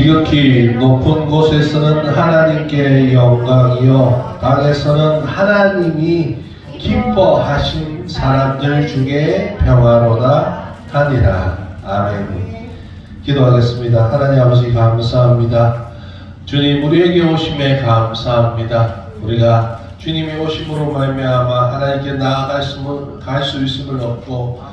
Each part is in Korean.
지극히 높은 곳에서는 하나님께 영광이요 땅에서는 하나님이 기뻐하신 사람들 중에 평화로다 하니라. 아멘. 기도하겠습니다. 하나님 아버지 감사합니다. 주님 우리에게 오심에 감사합니다. 우리가 주님이 오심으로 말미암아 하나님께 나아갈 수 있음을 얻고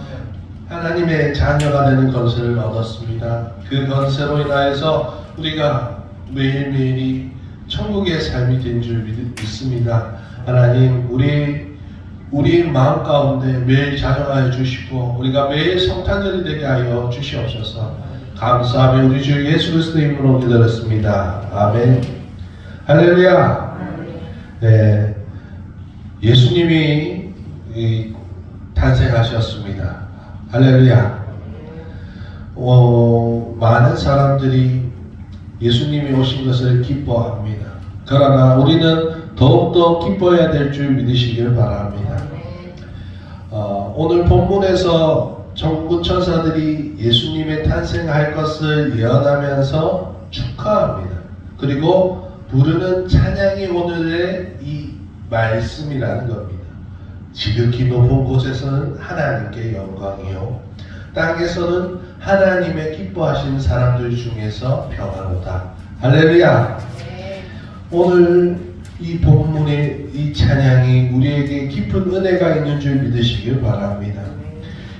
하나님의 자녀가 되는 건세를 얻었습니다. 그 건세로 인하여서 우리가 매일매일이 천국의 삶이 된 줄 믿습니다. 하나님 우리 마음 가운데 매일 자정하여 주시고 우리가 매일 성탄절이 되게 하여 주시옵소서. 감사하며 우리 주 예수 그리스도의 이름으로 기도했습니다. 아멘. 할렐루야. 네, 예수님이 탄생하셨습니다. 할렐루야. 많은 사람들이 예수님이 오신 것을 기뻐합니다. 그러나 우리는 더욱더 기뻐해야 될 줄 믿으시길 바랍니다. 오늘 본문에서 천군 천사들이 예수님의 탄생할 것을 예언하면서 축하합니다. 그리고 부르는 찬양이 오늘의 이 말씀이라는 겁니다. 지극히 높은 곳에서는 하나님께 영광이요 땅에서는 하나님의 기뻐하시는 사람들 중에서 평화로다. 할렐루야. 오늘 이 본문의 이 찬양이 우리에게 깊은 은혜가 있는 줄 믿으시길 바랍니다.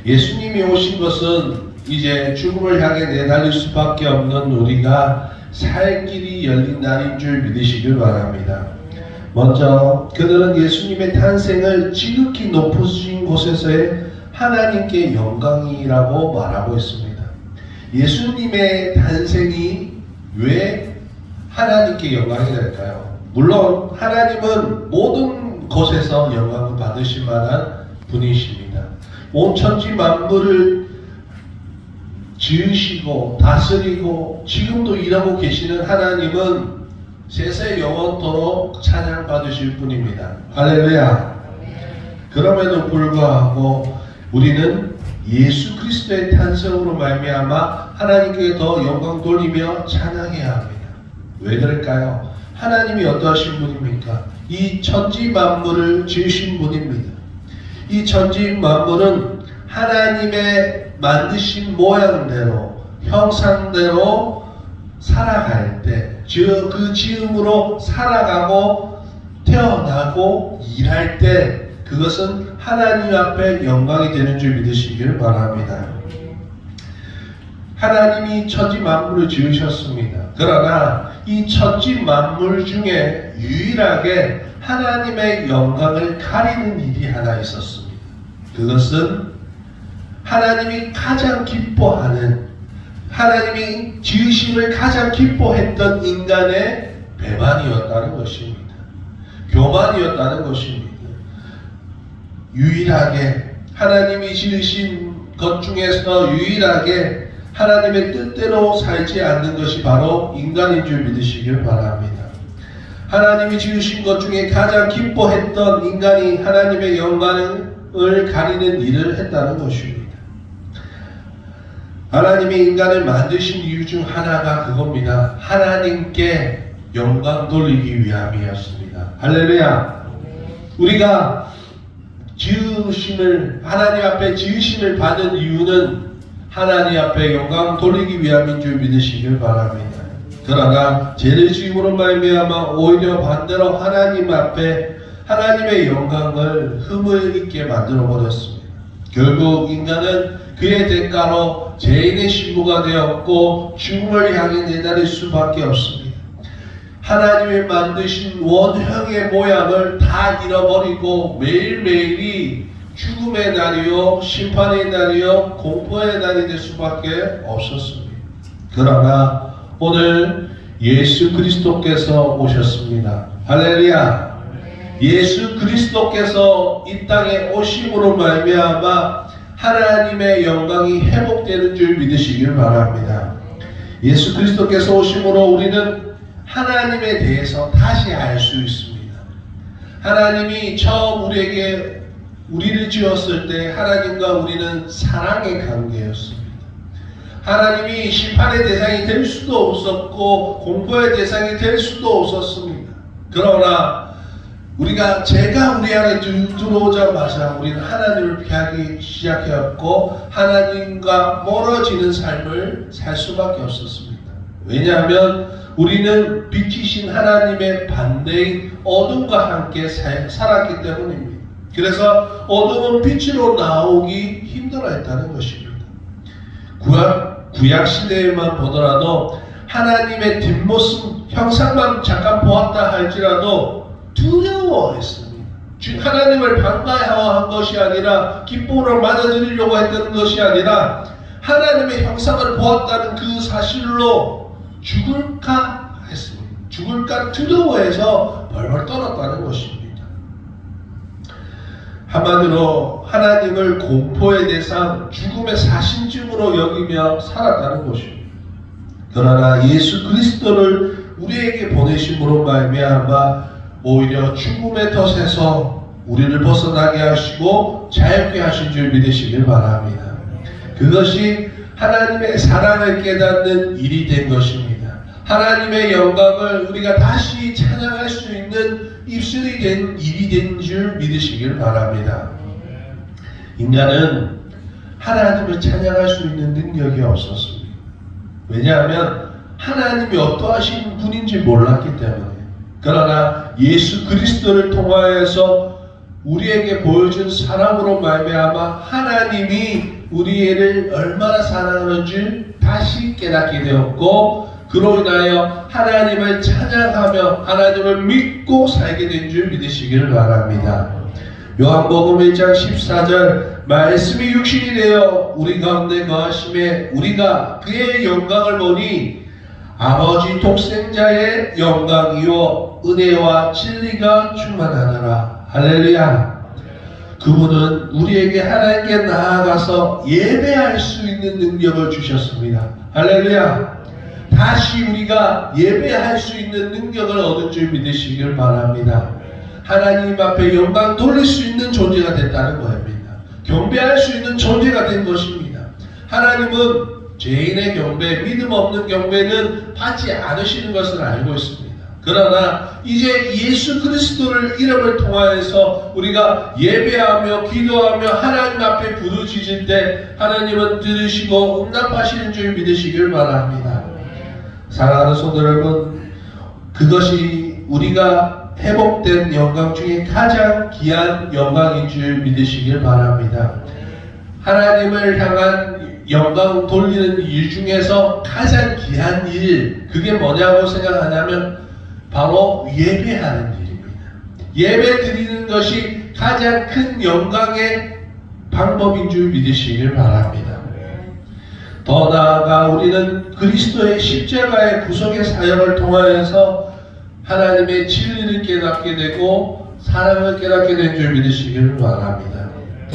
예수님이 오신 것은 이제 죽음을 향해 내달릴 수밖에 없는 우리가 살 길이 열린 날인 줄 믿으시길 바랍니다. 먼저 그들은 예수님의 탄생을 지극히 높으신 곳에서의 하나님께 영광이라고 말하고 있습니다. 예수님의 탄생이 왜 하나님께 영광이 될까요? 물론 하나님은 모든 곳에서 영광을 받으실 만한 분이십니다. 온 천지 만물을 지으시고 다스리고 지금도 일하고 계시는 하나님은 세세 영원토록 찬양받으실 분입니다. 할렐루야. 그럼에도 불구하고 우리는 예수 그리스도의 탄생으로 말미암아 하나님께 더 영광 돌리며 찬양해야 합니다. 왜 그럴까요? 하나님이 어떠하신 분입니까? 이 천지 만물을 지으신 분입니다. 이 천지 만물은 하나님의 만드신 모양대로 형상대로 살아갈 때 그 지음으로 살아가고 태어나고 일할 때 그것은 하나님 앞에 영광이 되는 줄 믿으시길 바랍니다. 하나님이 천지 만물을 지으셨습니다. 그러나 이 천지 만물 중에 유일하게 하나님의 영광을 가리는 일이 하나 있었습니다. 그것은 하나님이 가장 기뻐하는 하나님이 지으심을 가장 기뻐했던 인간의 배반이었다는 것입니다. 교만이었다는 것입니다. 유일하게 하나님이 지으신 것 중에서 유일하게 하나님의 뜻대로 살지 않는 것이 바로 인간인 줄 믿으시길 바랍니다. 하나님이 지으신 것 중에 가장 기뻐했던 인간이 하나님의 영광을 가리는 일을 했다는 것입니다. 하나님이 인간을 만드신 이유 중 하나가 그겁니다. 하나님께 영광 돌리기 위함이었습니다. 할렐루야. 우리가 하나님 앞에 지으심을 받은 이유는 하나님 앞에 영광 돌리기 위함인 줄 믿으시길 바랍니다. 그러나 죄를 지음으로 말미암아 오히려 반대로 하나님 앞에 하나님의 영광을 흠을 있게 만들어 버렸습니다. 결국 인간은 그의 대가로 죄인의 신부가 되었고 죽음을 향해 내달릴 수밖에 없습니다. 하나님이 만드신 원형의 모양을 다 잃어버리고 매일매일이 죽음의 날이요 심판의 날이요 공포의 날이 될 수밖에 없었습니다. 그러나 오늘 예수 그리스도께서 오셨습니다. 할렐루야. 예수 그리스도께서 이 땅에 오심으로 말미암아 하나님의 영광이 회복되는 줄 믿으시길 바랍니다. 예수 그리스도께서 오심으로 우리는 하나님에 대해서 다시 알 수 있습니다. 하나님이 처음 우리를 지었을 때 하나님과 우리는 사랑의 관계였습니다. 하나님이 심판의 대상이 될 수도 없었고 공포의 대상이 될 수도 없었습니다. 그러나 제가 우리 안에 들어오자마자 우리는 하나님을 피하기 시작했고 하나님과 멀어지는 삶을 살 수밖에 없었습니다. 왜냐하면 우리는 빛이신 하나님의 반대인 어둠과 함께 살았기 때문입니다. 그래서 어둠은 빛으로 나오기 힘들어했다는 것입니다. 구약 시대에만 보더라도 하나님의 뒷모습 형상만 잠깐 보았다 할지라도 두려워했습니다. 하나님을 반가워한 것이 아니라 기쁨으로 맞아들이려고 했던 것이 아니라 하나님의 형상을 보았다는 그 사실로 죽을까 했습니다. 죽을까 두려워해서 벌벌 떨었다는 것입니다. 한마디로 하나님을 공포의 대상, 죽음의 사신증으로 여기며 살았다는 것입니다. 그러나 예수 그리스도를 우리에게 보내심으로 말미암아 오히려 죽음의 덫에서 우리를 벗어나게 하시고 자유케 하신 줄 믿으시길 바랍니다. 그것이 하나님의 사랑을 깨닫는 일이 된 것입니다. 하나님의 영광을 우리가 다시 찬양할 수 있는 입술이 된 일이 된 줄 믿으시길 바랍니다. 인간은 하나님을 찬양할 수 있는 능력이 없었습니다. 왜냐하면 하나님이 어떠하신 분인지 몰랐기 때문에. 그러나 예수 그리스도를 통하여서 우리에게 보여준 사랑으로 말미암아 하나님이 우리를 얼마나 사랑하는지 다시 깨닫게 되었고, 그로 인하여 하나님을 찬양하며 하나님을 믿고 살게 된 줄 믿으시길 바랍니다. 요한복음 1장 14절 말씀이 육신이 되어 우리 가운데 거하심에 우리가 그의 영광을 보니 아버지 독생자의 영광이요 은혜와 진리가 충만하더라. 할렐루야. 그분은 우리에게 하나님께 나아가서 예배할 수 있는 능력을 주셨습니다. 할렐루야. 다시 우리가 예배할 수 있는 능력을 얻은 줄 믿으시길 바랍니다. 하나님 앞에 영광 돌릴 수 있는 존재가 됐다는 것입니다. 경배할 수 있는 존재가 된 것입니다. 하나님은 죄인의 경배, 믿음 없는 경배는 받지 않으시는 것을 알고 있습니다. 그러나 이제 예수 그리스도를 이름을 통하여서 우리가 예배하며 기도하며 하나님 앞에 부르짖을 때 하나님은 들으시고 응답하시는 줄 믿으시길 바랍니다. 사랑하는 성도 여러분, 그것이 우리가 회복된 영광 중에 가장 귀한 영광인 줄 믿으시길 바랍니다. 하나님을 향한 영광 돌리는 일 중에서 가장 귀한 일, 그게 뭐냐고 생각하냐면 바로 예배하는 일입니다. 예배 드리는 것이 가장 큰 영광의 방법인 줄 믿으시길 바랍니다. 더 나아가 우리는 그리스도의 십자가의 구속의 사역을 통하여서 하나님의 진리를 깨닫게 되고 사랑을 깨닫게 된 줄 믿으시길 바랍니다.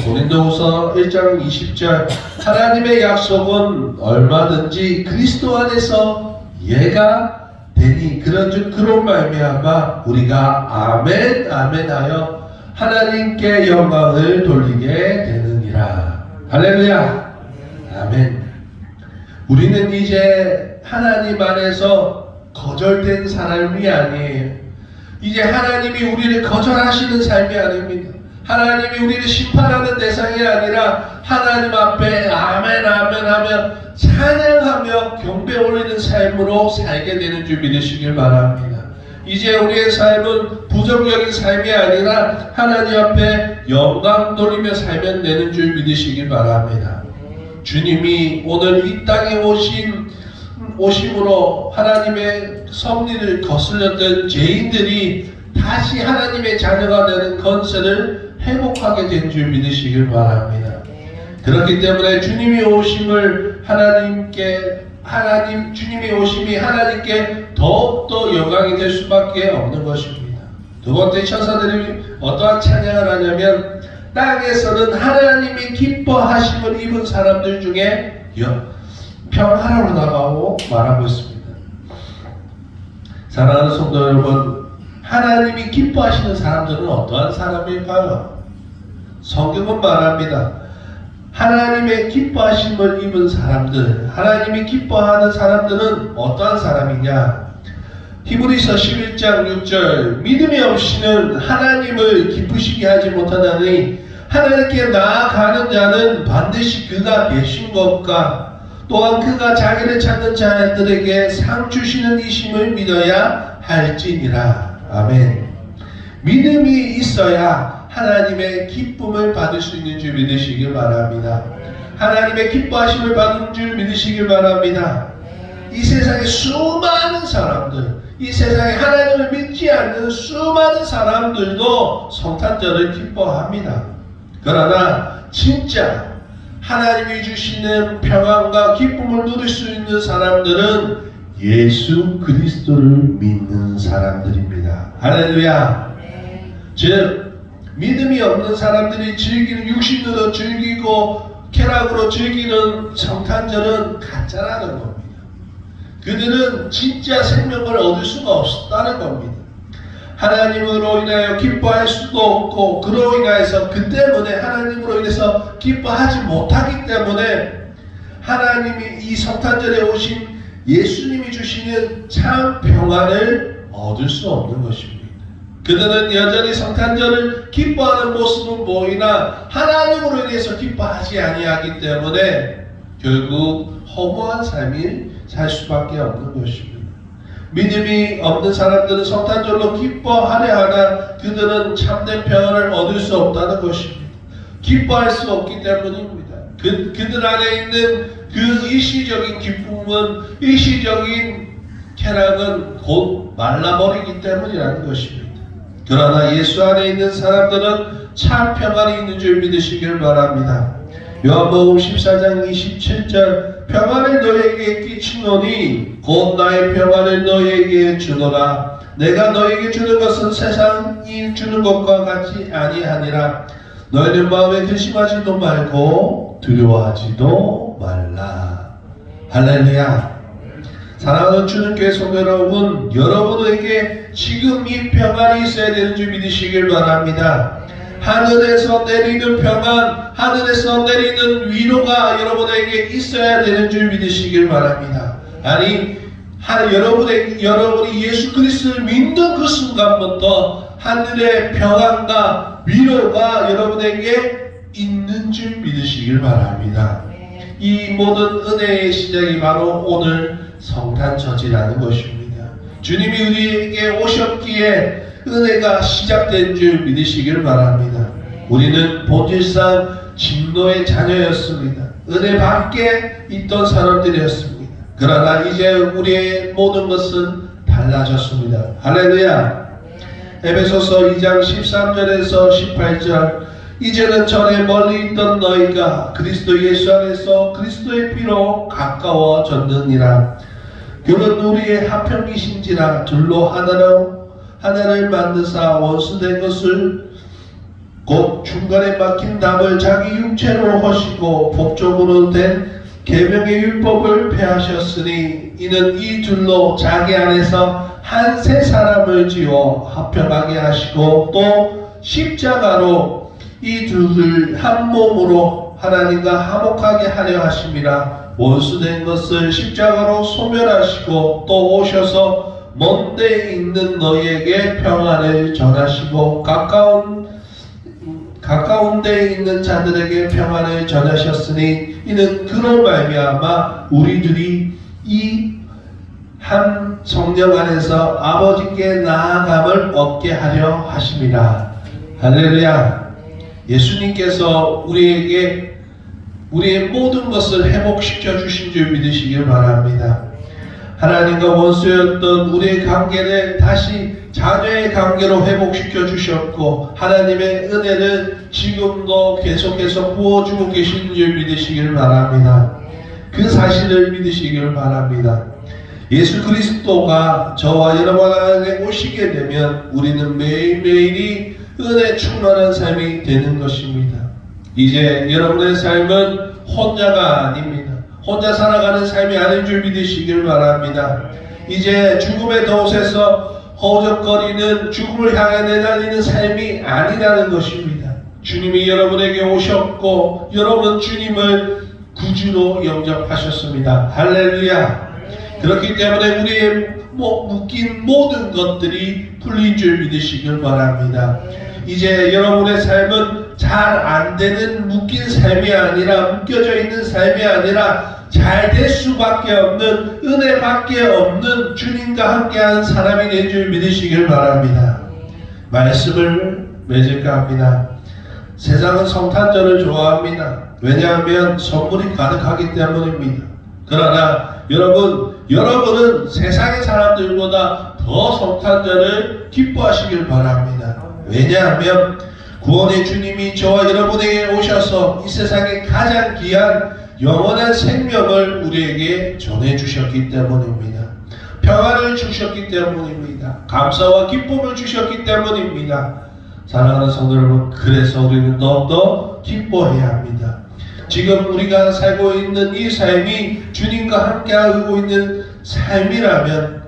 고린도후서 1장 20절 하나님의 약속은 얼마든지 그리스도 안에서 예가 되니 그런즉 그로 말미암아 우리가 아멘 아멘 하여 하나님께 영광을 돌리게 되느니라. 할렐루야. 아멘. 우리는 이제 하나님 안에서 거절된 삶이 아니에요. 이제 하나님이 우리를 거절하시는 삶이 아닙니다. 하나님이 우리를 심판하는 대상이 아니라 하나님 앞에 아멘 아멘 하며 찬양하며 경배 올리는 삶으로 살게 되는 줄 믿으시길 바랍니다. 이제 우리의 삶은 부정적인 삶이 아니라 하나님 앞에 영광 돌리며 살면 되는 줄 믿으시길 바랍니다. 주님이 오늘 이 땅에 오심으로 하나님의 섭리를 거슬렸던 죄인들이 다시 하나님의 자녀가 되는 건설을 회복하게 된 줄 믿으시길 바랍니다. 그렇기 때문에 주님이 오심이 하나님께 더욱더 영광이 될 수밖에 없는 것입니다. 두 번째, 천사들이 어떠한 찬양을 하냐면 땅에서는 하나님이 기뻐하심을 입은 사람들 중에 평화로 나가고 말하고 있습니다. 사랑하는 성도 여러분, 하나님이 기뻐하시는 사람들은 어떠한 사람일까요? 성경은 말합니다. 하나님의 기뻐하심을 입은 사람들, 하나님이 기뻐하는 사람들은 어떠한 사람이냐? 히브리서 11장 6절, 믿음이 없이는 하나님을 기쁘시게 하지 못하나니 하나님께 나아가는 자는 반드시 그가 계신 것과 또한 그가 자기를 찾는 자들에게 상 주시는 이심을 믿어야 할지니라. 아멘. 믿음이 있어야 하나님의 기쁨을 받을 수 있는 줄 믿으시길 바랍니다. 하나님의 기뻐하심을 받은 줄 믿으시길 바랍니다. 이 세상에 수많은 사람들, 이 세상에 하나님을 믿지 않는 수많은 사람들도 성탄절을 기뻐합니다. 그러나 진짜 하나님이 주시는 평안과 기쁨을 누릴 수 있는 사람들은 예수 그리스도를 믿는 사람들입니다. 할렐루야. 즉 믿음이 없는 사람들이 즐기는, 육신으로 즐기고 쾌락으로 즐기는 성탄절은 가짜라는 겁니다. 그들은 진짜 생명을 얻을 수가 없다는 겁니다. 하나님으로 인하여 기뻐할 수도 없고, 그로 인하여서 그 때문에 하나님으로 인해서 기뻐하지 못하기 때문에 하나님이 이 성탄절에 오신 예수님이 주시는 참 평안을 얻을 수 없는 것입니다. 그들은 여전히 성탄절을 기뻐하는 모습은 보이나 하나님으로 인해서 기뻐하지 아니하기 때문에 결국 허무한 삶을 살 수밖에 없는 것입니다. 믿음이 없는 사람들은 성탄절로 기뻐하려 하나 그들은 참된 평안을 얻을 수 없다는 것입니다. 기뻐할 수 없기 때문입니다. 그들 안에 있는 그 일시적인 기쁨은, 일시적인 쾌락은 곧 말라버리기 때문이라는 것입니다. 그러나 예수 안에 있는 사람들은 참 평안이 있는 줄 믿으시길 바랍니다. 요한복음 14장 27절, 평안을 너에게 끼치노니 곧 나의 평안을 너에게 주노라. 내가 너에게 주는 것은 세상이 주는 것과 같이 아니하니라. 너희는 마음에 근심하지도 말고 두려워하지도 말라. 할렐루야. 사랑하는 주는 교회 성도 여러분, 여러분에게 지금 이 평안이 있어야 되는 줄 믿으시길 바랍니다. 하늘에서 내리는 평안, 하늘에서 내리는 위로가 여러분에게 있어야 되는 줄 믿으시길 바랍니다. 아니, 여러분이 예수 그리스도를 믿는 그 순간부터 하늘의 평안과 위로가 여러분에게 있는 줄 믿으시길 바랍니다. 이 모든 은혜의 시작이 바로 오늘 성탄절이라는 것입니다. 주님이 우리에게 오셨기에 은혜가 시작된 줄 믿으시길 바랍니다. 우리는 본질상 진노의 자녀였습니다. 은혜 밖에 있던 사람들이었습니다. 그러나 이제 우리의 모든 것은 달라졌습니다. 할렐루야. 에베소서 2장 13절에서 18절, 이제는 전에 멀리 있던 너희가 그리스도 예수 안에서 그리스도의 피로 가까워졌느니라. 그는 우리의 화평이신지라 둘로 하나를 만드사 원수된 것을 곧 중간에 막힌 담을 자기 육체로 허시고 법적으로 된 계명의 율법을 폐하셨으니 이는 이 둘로 자기 안에서 한 세 사람을 지어 화평하게 하시고 또 십자가로 이 둘을 한 몸으로 하나님과 화목하게 하려 하심이라. 원수된 것을 십자가로 소멸하시고 또 오셔서 먼 데 있는 너희에게 평안을 전하시고 가까운 데 있는 자들에게 평안을 전하셨으니 이는 그로 말미암아 우리들이 이 한 성령 안에서 아버지께 나아감을 얻게 하려 하심이라. 할렐루야. 예수님께서 우리에게 우리의 모든 것을 회복시켜 주신 줄 믿으시길 바랍니다. 하나님과 원수였던 우리의 관계를 다시 자녀의 관계로 회복시켜 주셨고 하나님의 은혜를 지금도 계속해서 부어주고 계신 줄 믿으시길 바랍니다. 그 사실을 믿으시길 바랍니다. 예수 그리스도가 저와 여러분 안에 오시게 되면 우리는 매일매일이 은혜 충만한 삶이 되는 것입니다. 이제 여러분의 삶은 혼자가 아닙니다. 혼자 살아가는 삶이 아닌 줄 믿으시길 바랍니다. 이제 죽음의 덫에서 허우적거리는 죽음을 향해 내달리는 삶이 아니라는 것입니다. 주님이 여러분에게 오셨고 여러분 주님을 구주로 영접하셨습니다. 할렐루야. 그렇기 때문에 우리의 묶인 모든 것들이 풀린 줄 믿으시길 바랍니다. 이제 여러분의 삶은 잘 안 되는 묶인 삶이 아니라 묶여져 있는 삶이 아니라 잘 될 수밖에 없는 은혜밖에 없는 주님과 함께한 사람이 된 줄 믿으시길 바랍니다. 말씀을 맺을까 합니다. 세상은 성탄절을 좋아합니다. 왜냐하면 선물이 가득하기 때문입니다. 그러나 여러분은 세상의 사람들보다 더 성탄절을 기뻐하시길 바랍니다. 왜냐하면 구원의 주님이 저와 여러분에게 오셔서 이 세상에 가장 귀한 영원한 생명을 우리에게 전해주셨기 때문입니다. 평안을 주셨기 때문입니다. 감사와 기쁨을 주셨기 때문입니다. 사랑하는 성도 여러분, 그래서 우리는 더욱더 기뻐해야 합니다. 지금 우리가 살고 있는 이 삶이 주님과 함께하고 있는 삶이라면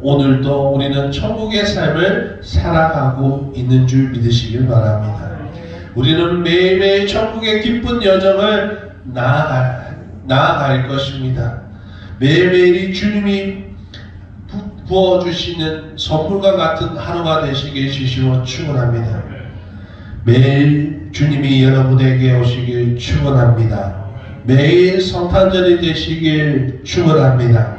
오늘도 우리는 천국의 삶을 살아가고 있는 줄 믿으시길 바랍니다. 우리는 매일매일 천국의 기쁜 여정을 나아갈 것입니다. 매일매일이 주님이 부어주시는 선물과 같은 하루가 되시길 주시고 축원합니다. 매일 주님이 여러분에게 오시길 축원합니다. 매일 성탄절이 되시길 축원합니다.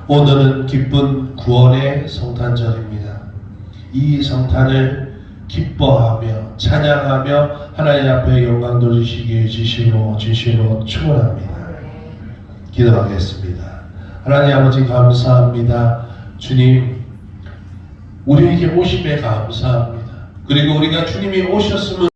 오늘은 기쁜 구원의 성탄절입니다. 이 성탄을 기뻐하며 찬양하며 하나님 앞에 영광 돌리시길 주시로 축원합니다. 기도하겠습니다. 하나님 아버지 감사합니다. 주님, 우리에게 오심에 감사합니다. 그리고 우리가 주님이 오셨음을